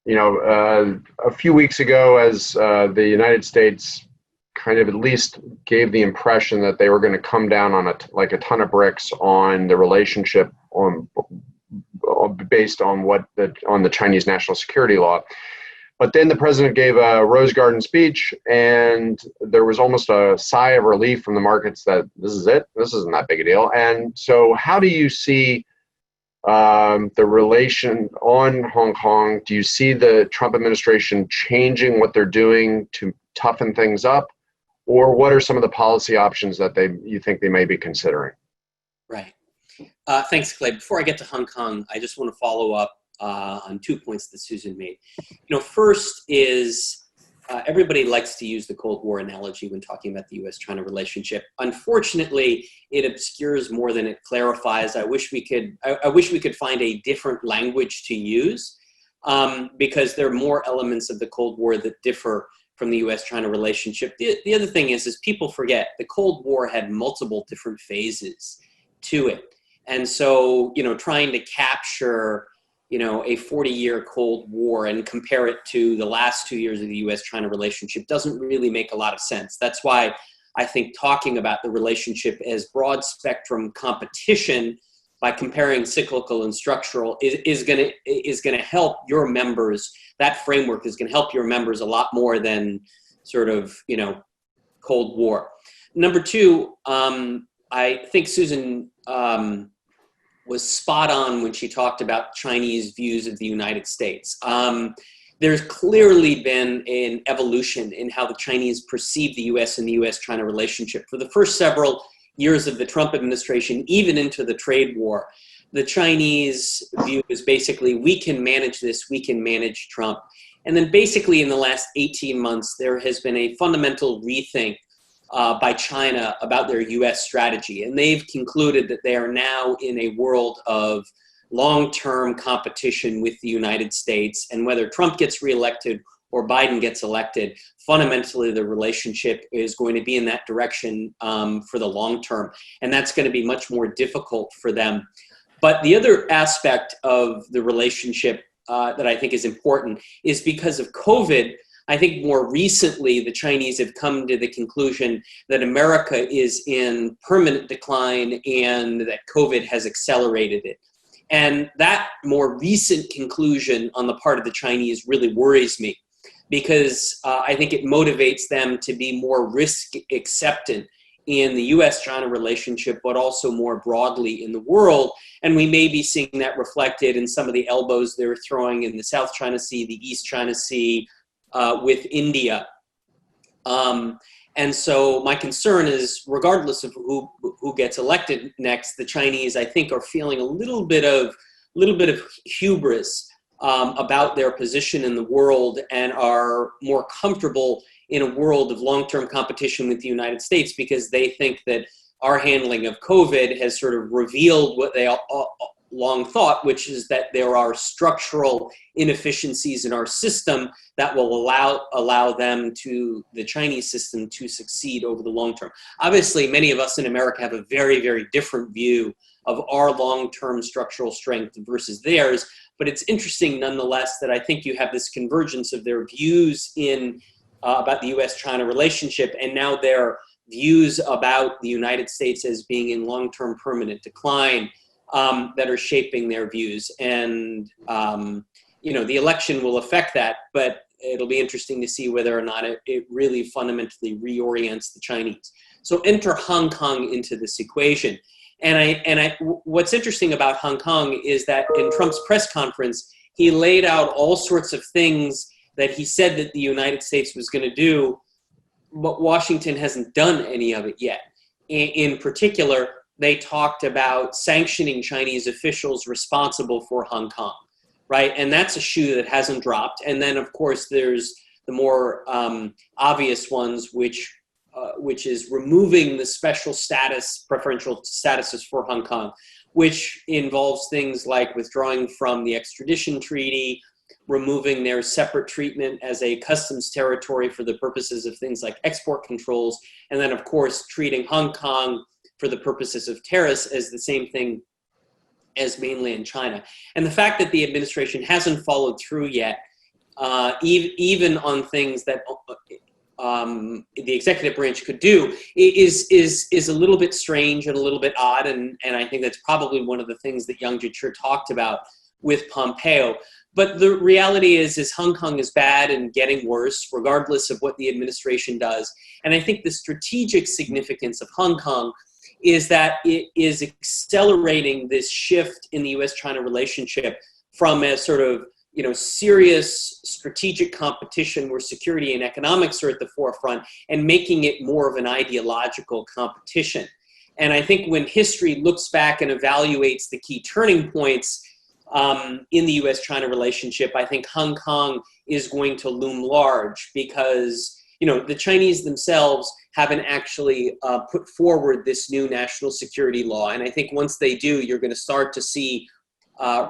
A few weeks ago, as the United States kind of at least gave the impression that they were going to come down on like a ton of bricks on the relationship based on on the Chinese national security law. But then the president gave a Rose Garden speech, and there was almost a sigh of relief from the markets that this is it. This isn't that big a deal. And so how do you see the relation on Hong Kong? Do you see the Trump administration changing what they're doing to toughen things up? Or what are some of the policy options that you think they may be considering? Right. Thanks, Clay. Before I get to Hong Kong, I just want to follow up on 2 points that Susan made. First is everybody likes to use the Cold War analogy when talking about the U.S.-China relationship. Unfortunately, it obscures more than it clarifies. I wish we could find a different language to use because there are more elements of the Cold War that differ from the U.S.-China relationship. The other thing is people forget the Cold War had multiple different phases to it. And so, trying to capture a 40-year Cold War and compare it to the last 2 years of the U.S.-China relationship doesn't really make a lot of sense. That's why I think talking about the relationship as broad spectrum competition by comparing cyclical and structural is going to help your members. That framework is going to help your members a lot more than sort of, Cold War. Number two, I think Susan was spot on when she talked about Chinese views of the United States. There's clearly been an evolution in how the Chinese perceive the U.S. and the U.S.-China relationship. For the first several years of the Trump administration, even into the trade war, the Chinese view is basically, we can manage this, we can manage Trump. And then basically in the last 18 months, there has been a fundamental rethink by China about their U.S. strategy. And they've concluded that they are now in a world of long-term competition with the United States. And whether Trump gets reelected or Biden gets elected, fundamentally the relationship is going to be in that direction for the long term. And that's going to be much more difficult for them. But the other aspect of the relationship that I think is important is because of COVID. I think more recently, the Chinese have come to the conclusion that America is in permanent decline and that COVID has accelerated it. And that more recent conclusion on the part of the Chinese really worries me because I think it motivates them to be more risk acceptant in the U.S.-China relationship, but also more broadly in the world. And we may be seeing that reflected in some of the elbows they're throwing in the South China Sea, the East China Sea, with India. And so my concern is, regardless of who gets elected next, the Chinese, I think, are feeling a little bit of hubris about their position in the world and are more comfortable in a world of long-term competition with the United States because they think that our handling of COVID has sort of revealed what they long thought, which is that there are structural inefficiencies in our system that will allow them to, the Chinese system, to succeed over the long term. Obviously, many of us in America have a very, very different view of our long-term structural strength versus theirs, but it's interesting nonetheless that I think you have this convergence of their views in about the U.S.-China relationship and now their views about the United States as being in long-term permanent decline that are shaping their views. And, the election will affect that, but it'll be interesting to see whether or not it really fundamentally reorients the Chinese. So enter Hong Kong into this equation. And what's interesting about Hong Kong is that in Trump's press conference, he laid out all sorts of things that he said that the United States was going to do, but Washington hasn't done any of it yet. In particular, they talked about sanctioning Chinese officials responsible for Hong Kong, right? And that's a shoe that hasn't dropped. And then, of course, there's the more obvious ones, which is removing the special status, preferential statuses for Hong Kong, which involves things like withdrawing from the extradition treaty, removing their separate treatment as a customs territory for the purposes of things like export controls, and then of course treating Hong Kong for the purposes of tariffs as the same thing as mainland China. And the fact that the administration hasn't followed through yet, even on things that the executive branch could do, is a little bit strange and a little bit odd, and I think that's probably one of the things that Yang Jiechi talked about with Pompeo. But the reality is Hong Kong is bad and getting worse, regardless of what the administration does. And I think the strategic significance of Hong Kong is that it is accelerating this shift in the U.S.-China relationship from a sort of, serious strategic competition where security and economics are at the forefront, and making it more of an ideological competition. And I think when history looks back and evaluates the key turning points in the U.S.-China relationship, I think Hong Kong is going to loom large because, the Chinese themselves haven't actually put forward this new national security law. And I think once they do, you're going to start to see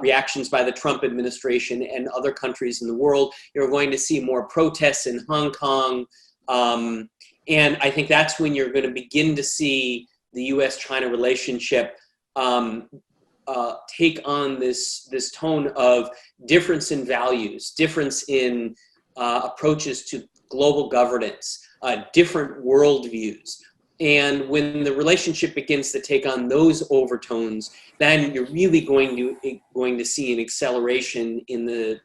reactions by the Trump administration and other countries in the world. You're going to see more protests in Hong Kong. And I think that's when you're going to begin to see the U.S.-China relationship take on this tone of difference in values, difference in approaches to global governance, different worldviews. And when the relationship begins to take on those overtones, then you're really going to see an acceleration in the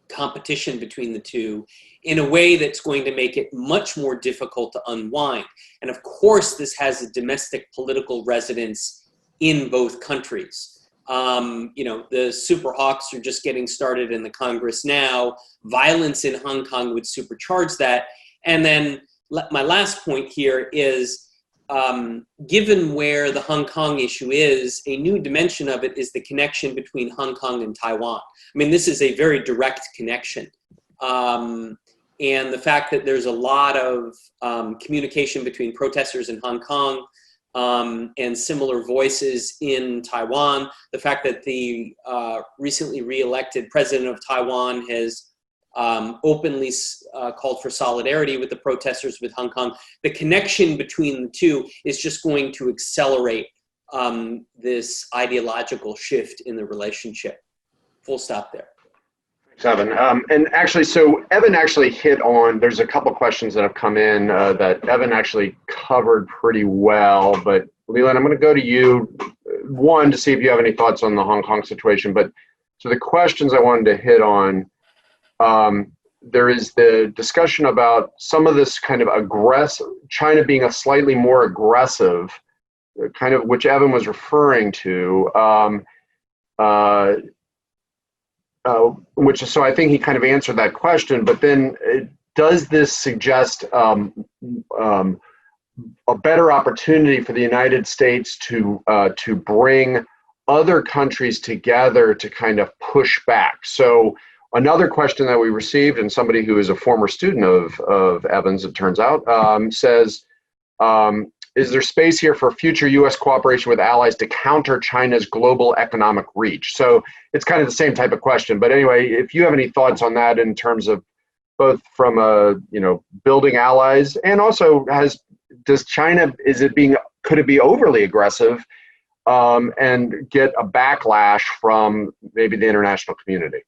competition between the two in a way that's going to make it much more difficult to unwind. And of course, this has a domestic political resonance in both countries. The Super Hawks are just getting started in the Congress now. Violence in Hong Kong would supercharge that. And then my last point here is, given where the Hong Kong issue is, a new dimension of it is the connection between Hong Kong and Taiwan. I mean, this is a very direct connection. And the fact that there's a lot of communication between protesters in Hong Kong and similar voices in Taiwan, the fact that the recently re-elected president of Taiwan has openly called for solidarity with the protesters with Hong Kong, the connection between the two is just going to accelerate this ideological shift in the relationship. Full stop there. Thanks, Evan. And actually, so Evan actually hit on, there's a couple questions that have come in that Evan actually covered pretty well, but Leland, I'm going to go to you, one, to see if you have any thoughts on the Hong Kong situation, but so the questions I wanted to hit on, there is the discussion about some of this kind of aggressive, China being a slightly more aggressive, kind of, which Evan was referring to, which is, so I think he kind of answered that question, but then does this suggest a better opportunity for the United States to bring other countries together to kind of push back? So another question that we received, and somebody who is a former student of Evan's, it turns out, says, is there space here for future U.S. cooperation with allies to counter China's global economic reach? So it's kind of the same type of question. But anyway, if you have any thoughts on that in terms of both from building allies, and also does China, could it be overly aggressive and get a backlash from maybe the international community?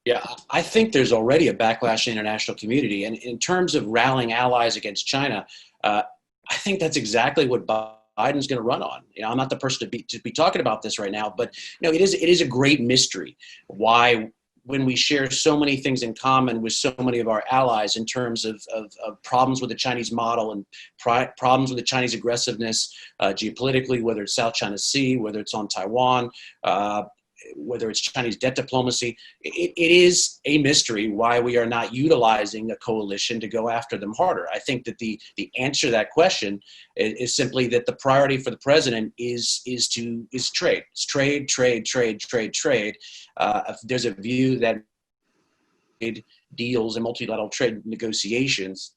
Yeah, I think there's already a backlash in the international community. And in terms of rallying allies against China, I think that's exactly what Biden's going to run on. I'm not the person to be talking about this right now, but it is a great mystery why, when we share so many things in common with so many of our allies in terms of problems with the Chinese model and problems with the Chinese aggressiveness geopolitically, whether it's South China Sea, whether it's on Taiwan, whether it's Chinese debt diplomacy, it is a mystery why we are not utilizing a coalition to go after them harder. I think that the answer to that question is simply that the priority for the president is trade. It's trade. If there's a view that deals and multilateral trade negotiations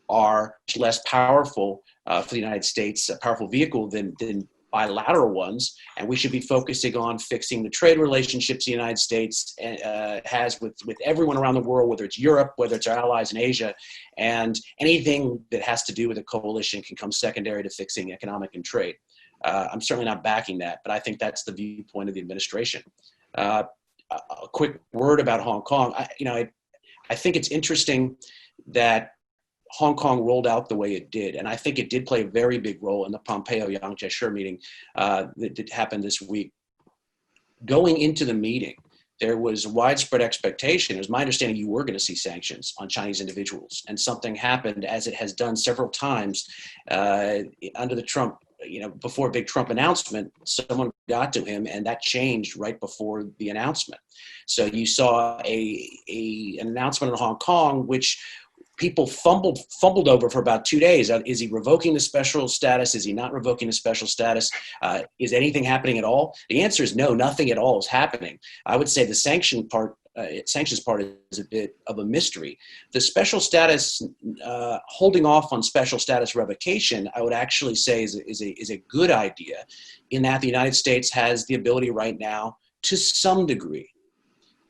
are less powerful for the United States, a powerful vehicle than bilateral ones, and we should be focusing on fixing the trade relationships the United States has with everyone around the world, whether it's Europe, whether it's our allies in Asia, and anything that has to do with a coalition can come secondary to fixing economic and trade. I'm certainly not backing that, but I think that's the viewpoint of the administration. A quick word about Hong Kong. I think it's interesting that Hong Kong rolled out the way it did, and I think it did play a very big role in the Pompeo-Yang Jiechi meeting that happened this week. Going into the meeting, there was widespread expectation. It was my understanding you were going to see sanctions on Chinese individuals, and something happened, as it has done several times under the Trump. Before a big Trump announcement, someone got to him, and that changed right before the announcement. So you saw an announcement in Hong Kong, which people fumbled over for about 2 days. Is he revoking the special status? Is he not revoking the special status? Is anything happening at all? The answer is no, nothing at all is happening. I would say the sanctions part is a bit of a mystery. The special status, holding off on special status revocation, I would actually say is a good idea, in that the United States has the ability right now, to some degree,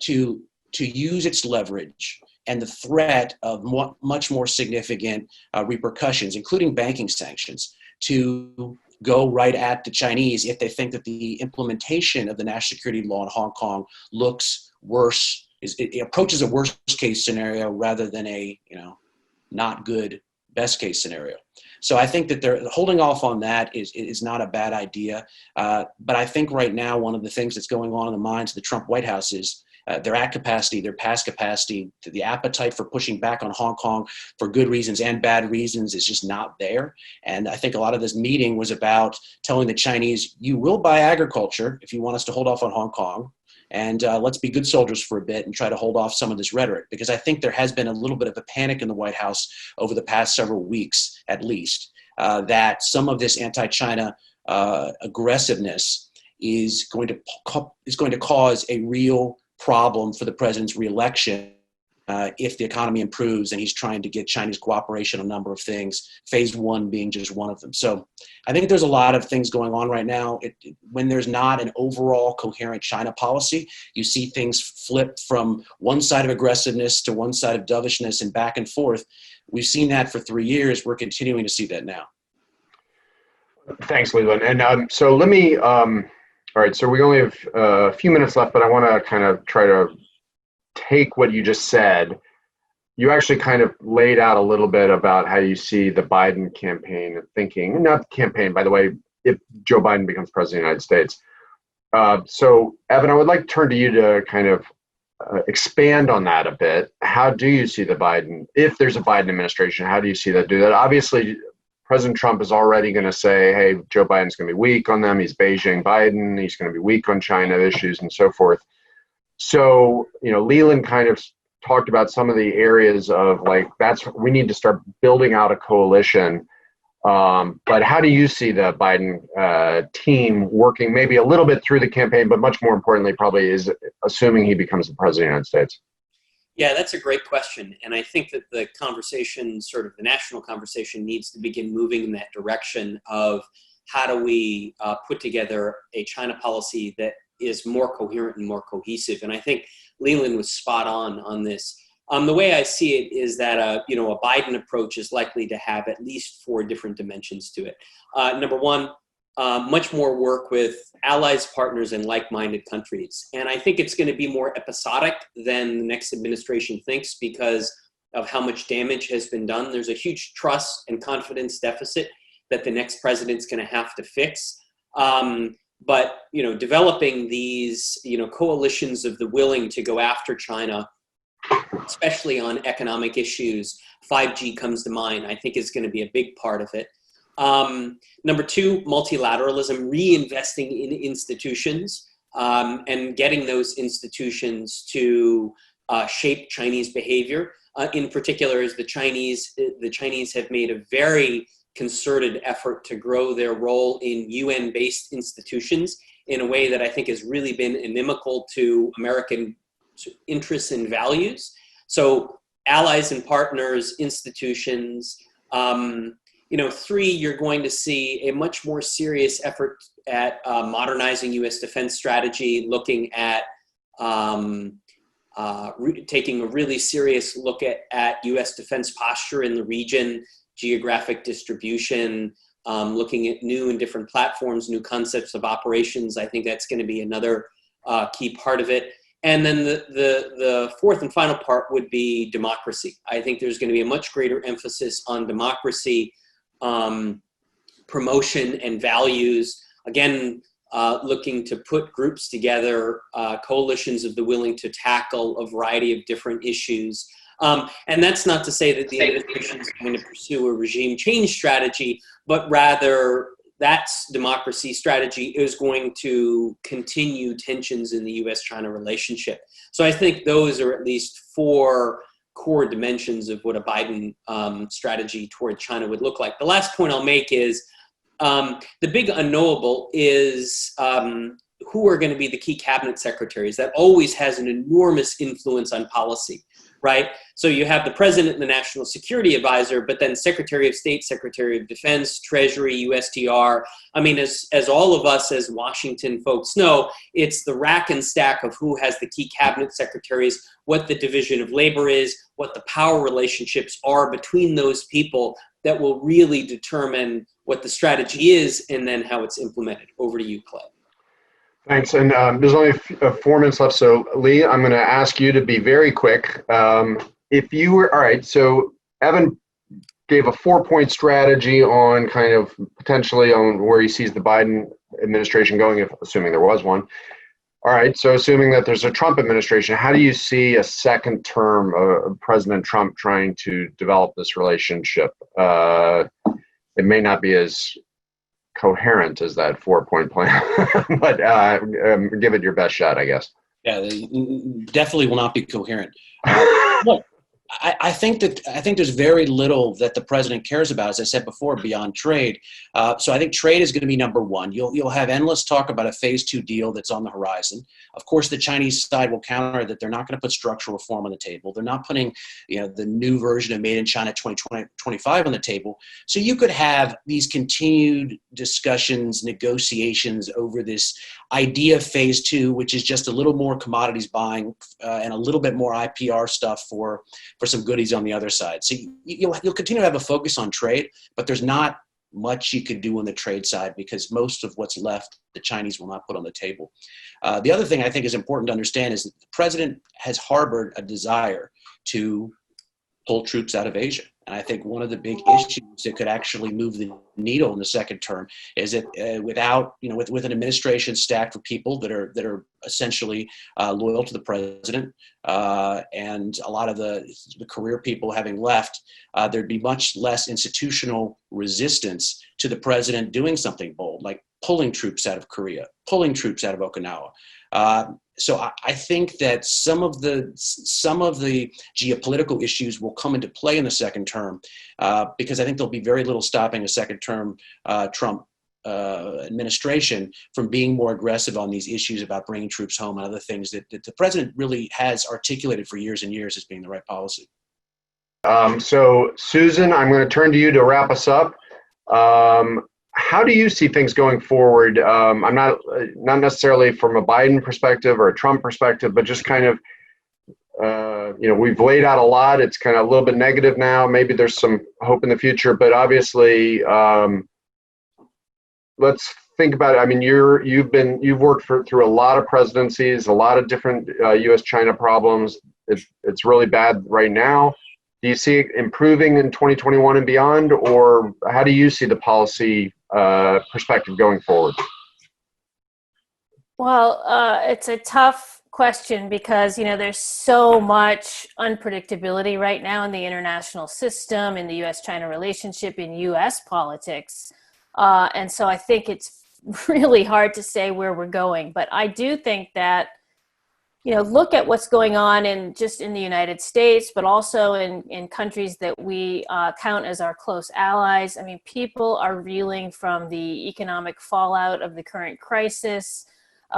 to use its leverage and the threat of much more significant repercussions, including banking sanctions, to go right at the Chinese if they think that the implementation of the national security law in Hong Kong looks worse, it approaches a worst case scenario rather than a not good best case scenario. So I think that they're holding off on that is not a bad idea. But I think right now one of the things that's going on in the minds of the Trump White House is they're at capacity, they're past capacity. The appetite for pushing back on Hong Kong for good reasons and bad reasons is just not there. And I think a lot of this meeting was about telling the Chinese, you will buy agriculture if you want us to hold off on Hong Kong. And let's be good soldiers for a bit and try to hold off some of this rhetoric, because I think there has been a little bit of a panic in the White House over the past several weeks, at least, that some of this anti-China aggressiveness is going to cause a real problem for the president's reelection if the economy improves and he's trying to get Chinese cooperation on a number of things, phase one being just one of them. So I think there's a lot of things going on right now. When there's not an overall coherent China policy, you see things flip from one side of aggressiveness to one side of dovishness and back and forth. We've seen that for 3 years. We're continuing to see that now. Thanks, Leland. And so let me, all right, so we only have a few minutes left, but I want to kind of try to take what you just said. You actually kind of laid out a little bit about how you see the Biden campaign thinking, not campaign, by the way, if Joe Biden becomes president of the United States. So, Evan, I would like to turn to you to kind of expand on that a bit. How do you see the Biden, if there's a Biden administration, how do you see that do that? Obviously, President Trump is already going to say, hey, Joe Biden's going to be weak on them. He's Beijing Biden. He's going to be weak on China issues and so forth. So, Leland kind of talked about some of the areas of we need to start building out a coalition. But how do you see the Biden team working maybe a little bit through the campaign, but much more importantly, probably is assuming he becomes the president of the United States? Yeah, that's a great question. And I think that the conversation, sort of the national conversation, needs to begin moving in that direction of how do we put together a China policy that is more coherent and more cohesive. And I think Leland was spot on this. The way I see it is that a Biden approach is likely to have at least 4 different dimensions to it. Number one, much more work with allies, partners, and like-minded countries. And I think it's going to be more episodic than the next administration thinks because of how much damage has been done. There's a huge trust and confidence deficit that the next president's going to have to fix. But developing these, coalitions of the willing to go after China, especially on economic issues, 5G comes to mind, I think is going to be a big part of it. Number 2, multilateralism, reinvesting in institutions and getting those institutions to shape Chinese behavior. In particular, as the Chinese have made a very concerted effort to grow their role in UN-based institutions in a way that I think has really been inimical to American interests and values. So allies and partners, institutions, Three, you're going to see a much more serious effort at modernizing U.S. defense strategy, looking at taking a really serious look at U.S. defense posture in the region, geographic distribution, looking at new and different platforms, new concepts of operations. I think that's going to be another key part of it. And then the fourth and final part would be democracy. I think there's going to be a much greater emphasis on democracy, promotion and values. Again, looking to put groups together, coalitions of the willing to tackle a variety of different issues. And that's not to say that the administration is going to pursue a regime change strategy, but rather that's democracy strategy is going to continue tensions in the U.S.-China relationship. So I think those are at least four core dimensions of what a Biden strategy toward China would look like. The last point I'll make is the big unknowable is who are going to be the key cabinet secretaries. That always has an enormous influence on policy, right? So you have the president and the national security advisor, but then Secretary of State, Secretary of Defense, Treasury, USTR. I mean, as all of us as Washington folks know, it's the rack and stack of who has the key cabinet secretaries, what the division of labor is, what the power relationships are between those people that will really determine what the strategy is and then how it's implemented. Over to you, Clay. Thanks. And there's only 4 minutes left. So Lee, I'm going to ask you to be very quick. If you were, all right, so Evan gave a 4-point strategy on kind of potentially on where he sees the Biden administration going, if assuming there was one. All right, so assuming that there's a Trump administration, how do you see a second term of President Trump trying to develop this relationship? It may not be as coherent as that 4-point plan, but give it your best shot, I guess. Yeah, they definitely will not be coherent. Look, I think there's very little that the president cares about, as I said before, beyond trade. So I think trade is going to be number one. You'll have endless talk about a phase 2 deal that's on the horizon. Of course, the Chinese side will counter that they're not going to put structural reform on the table. They're not putting, the new version of Made in China 2025 on the table. So you could have these continued discussions, negotiations over this idea of phase 2, which is just a little more commodities buying and a little bit more IPR stuff for some goodies on the other side. So you'll continue to have a focus on trade, but there's not much you could do on the trade side because most of what's left, the Chinese will not put on the table. The other thing I think is important to understand is that the president has harbored a desire to pull troops out of Asia. And I think one of the big issues that could actually move the needle in the second term is that with an administration stacked with people that are essentially loyal to the president and a lot of the career people having left, there'd be much less institutional resistance to the president doing something bold, like pulling troops out of Korea, pulling troops out of Okinawa. So I think that some of the geopolitical issues will come into play in the second term because I think there'll be very little stopping a second term Trump administration from being more aggressive on these issues about bringing troops home and other things that the president really has articulated for years and years as being the right policy. So Susan, I'm going to turn to you to wrap us up. How do you see things going forward? I'm not necessarily from a Biden perspective or a Trump perspective, but just kind of, we've laid out a lot. It's kind of a little bit negative now. Maybe there's some hope in the future, but obviously, let's think about it. I mean, you've worked through a lot of presidencies, a lot of different U.S.-China problems. It's really bad right now. Do you see it improving in 2021 and beyond, or how do you see the policy perspective going forward? Well, it's a tough question because, there's so much unpredictability right now in the international system, in the U.S.-China relationship, in U.S. politics. And so I think it's really hard to say where we're going. But I do think that, look at what's going on in the United States, but also in countries that we count as our close allies. I mean, people are reeling from the economic fallout of the current crisis.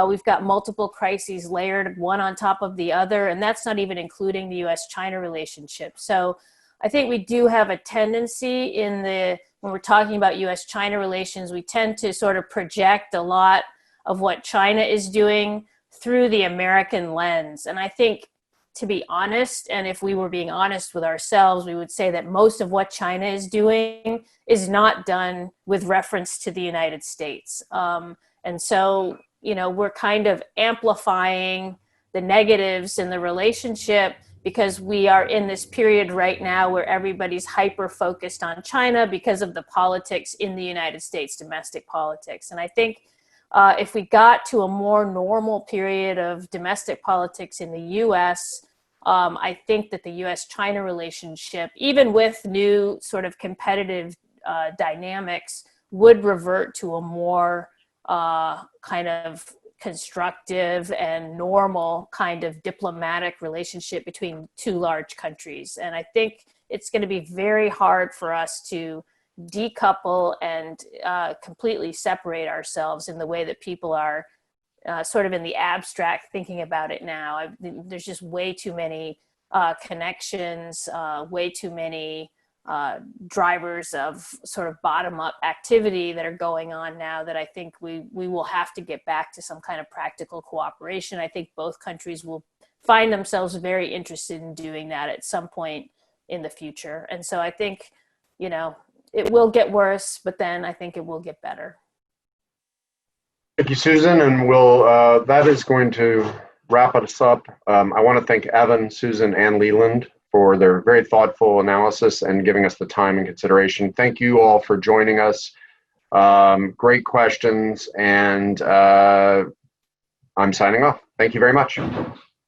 We've got multiple crises layered one on top of the other, and that's not even including the U.S.-China relationship. So I think we do have a tendency in the when we're talking about US-China relations, we tend to sort of project a lot of what China is doing through the American lens. And I think, to be honest, and if we were being honest with ourselves, we would say that most of what China is doing is not done with reference to the United States. And so, we're kind of amplifying the negatives in the relationship because we are in this period right now where everybody's hyper-focused on China because of the politics in the United States, domestic politics. And I think if we got to a more normal period of domestic politics in the US, I think that the US-China relationship, even with new sort of competitive dynamics, would revert to a more kind of constructive and normal kind of diplomatic relationship between two large countries. And I think it's going to be very hard for us to decouple and completely separate ourselves in the way that people are sort of in the abstract thinking about it now. There's just way too many connections, way too many drivers of sort of bottom-up activity that are going on now that I think we will have to get back to some kind of practical cooperation. I think both countries will find themselves very interested in doing that at some point in the future. And so I think, it will get worse, but then I think it will get better. Thank you, Susan, and that is going to wrap us up. I want to thank Evan, Susan, and Leland for their very thoughtful analysis and giving us the time and consideration. Thank you all for joining us. Great questions, and I'm signing off. Thank you very much.